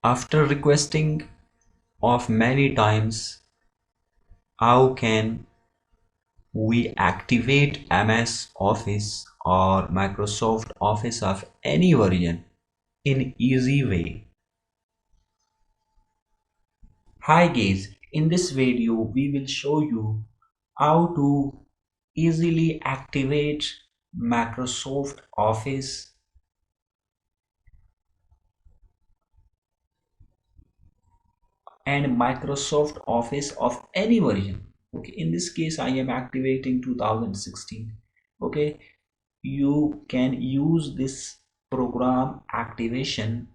After requesting of many times, how can we activate MS Office or Microsoft Office of any version in easy way? Hi guys, in this video we will show you how to easily activate Microsoft Office and Microsoft Office of any version. Okay, in this case I am activating 2016. Okay, you can use this program activation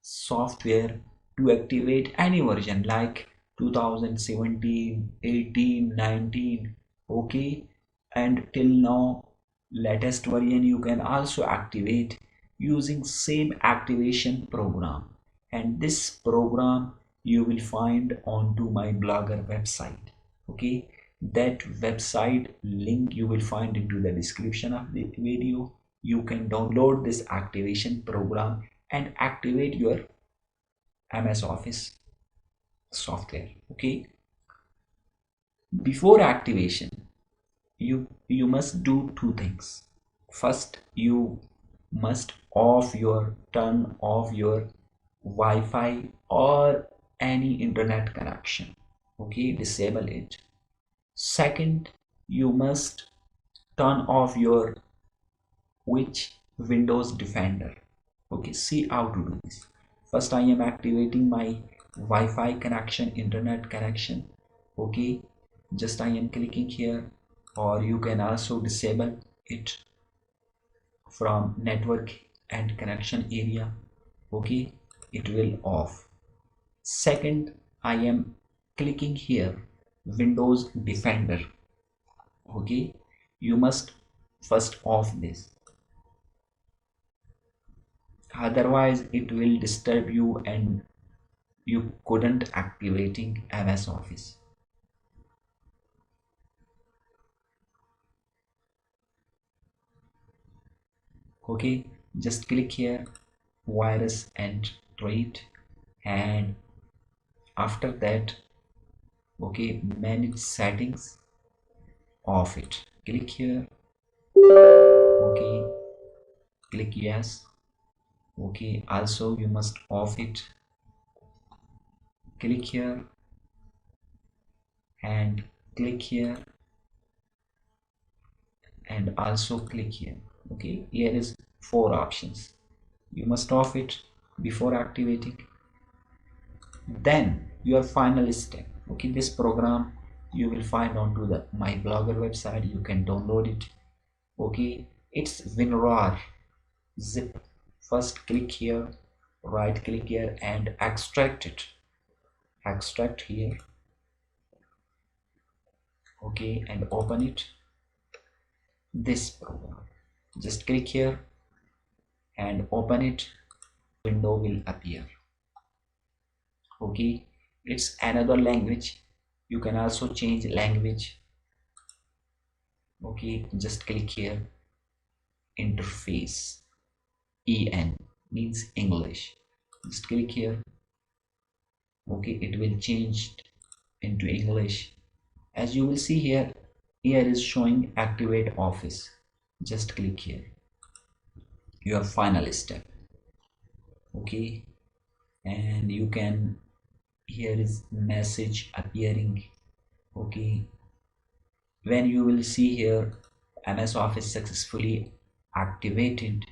software to activate any version like 2017, 18, 19. Okay, and till now latest version you can also activate using same activation program, and this program you will find onto my blogger website. Okay, that website link you will find into the description of the video. You can download this activation program and activate your MS Office software. Okay, before activation you must do two things. First, you must turn off your Wi-Fi or any internet connection. Okay, disable it. Second, you must turn off your which Windows Defender. Okay, see how to do this. First, I am activating my Wi-Fi connection, internet connection. Okay, just I am clicking here, or you can also disable it from network and connection area. Okay, it will off. Second, I am clicking here Windows Defender. Okay, you must first off this, otherwise it will disturb you and you couldn't activating MS Office. Okay, just click here virus and treat, and after that, okay, manage settings, off it. Click here. Okay, click yes. Okay, also you must off it. Click here and click here and also click here. Okay, here is four options. You must off it before activating. Then your final step. Okay, this program you will find onto the my blogger website. You can download it. Okay, it's WinRAR zip. First click here, right click here and extract it. Extract here. Okay, and open it. This program, just click here and open it. Window will appear. Okay, it's another language. You can also change language. Okay, just click here, interface, en means English. Just click here. Okay, it will change into English. As you will see here, here is showing activate office. Just click here, your final step. Okay, and you can, here is message appearing. Okay, when you will see here MS Office successfully activated,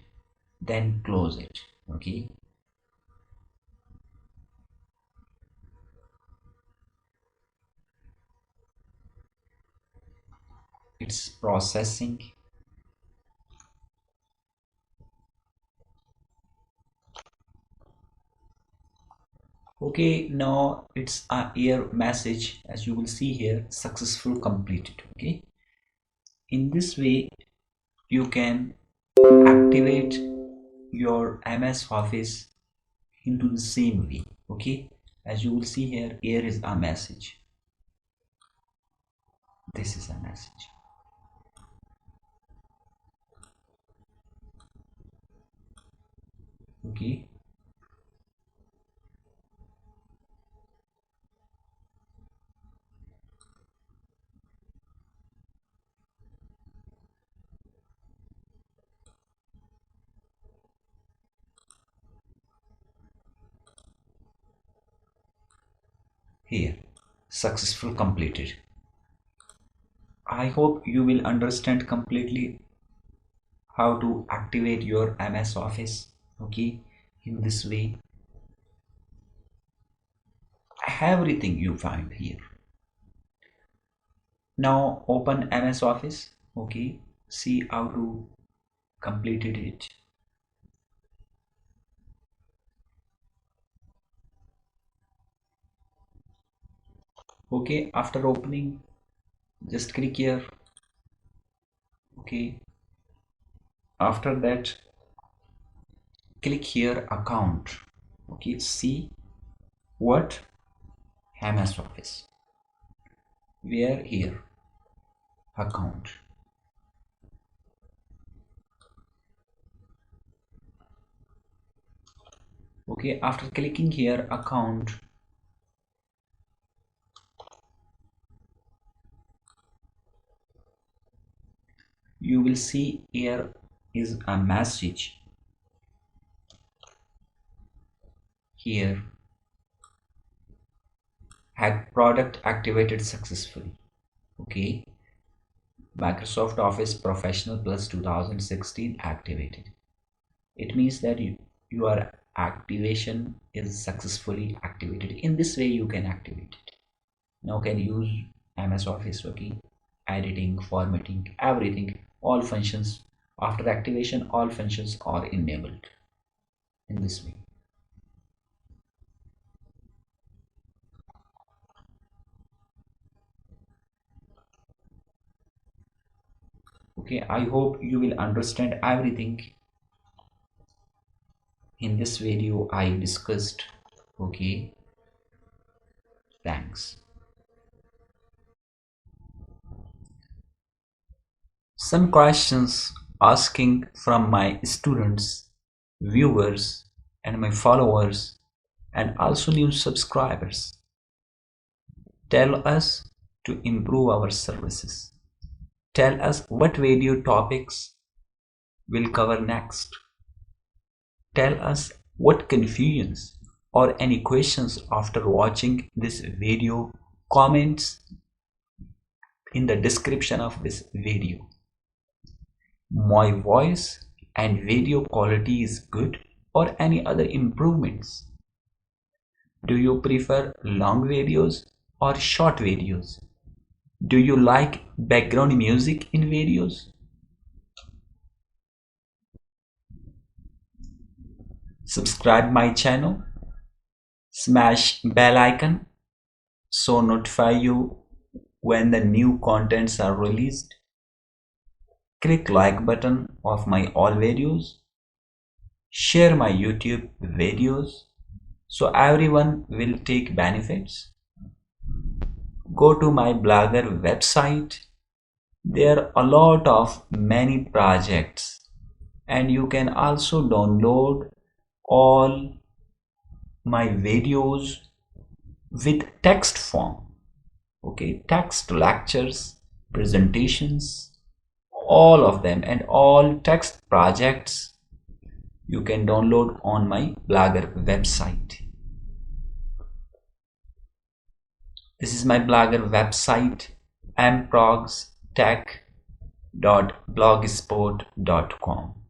then close it. Okay, it's processing. Okay, now it's a error message, as you will see here, successful completed. Okay, in this way you can activate your MS Office into the same way. Okay, as you will see here, here is a message. This is a message. Okay, here, successful completed. I hope you will understand completely how to activate your MS Office. Okay, in this way, everything you find here. Now open MS Office. Okay, see how to completed it. Okay, after opening, just click here. Okay, after that, click here account. Okay, see what MS Office. Where here account. Okay, after clicking here account, you will see here is a message here, product activated successfully. Okay, Microsoft Office Professional Plus 2016 activated. It means that your activation is successfully activated. In this way you can activate it. Now can use MS Office. Okay, editing, formatting, everything, all functions. After activation, all functions are enabled in this way. Okay, I hope you will understand everything in this video I discussed. Okay, thanks. Some questions asking from my students, viewers, and my followers, and also new subscribers. Tell us to improve our services. Tell us what video topics we'll cover next. Tell us what confusions or any questions after watching this video. Comments in the description of this video. My voice and video quality is good or any other improvements? Do you prefer long videos or short videos? Do you like background music in videos? Subscribe my channel, smash bell icon so notify you when the new contents are released. Click like button of my all videos. Share my YouTube videos so everyone will take benefits. Go to my Blogger website. There are a lot of many projects and you can also download all my videos with text form. Okay, text lectures, presentations, all of them, and all text projects you can download on my Blogger website. This is my Blogger website, mprogstech.blogspot.com.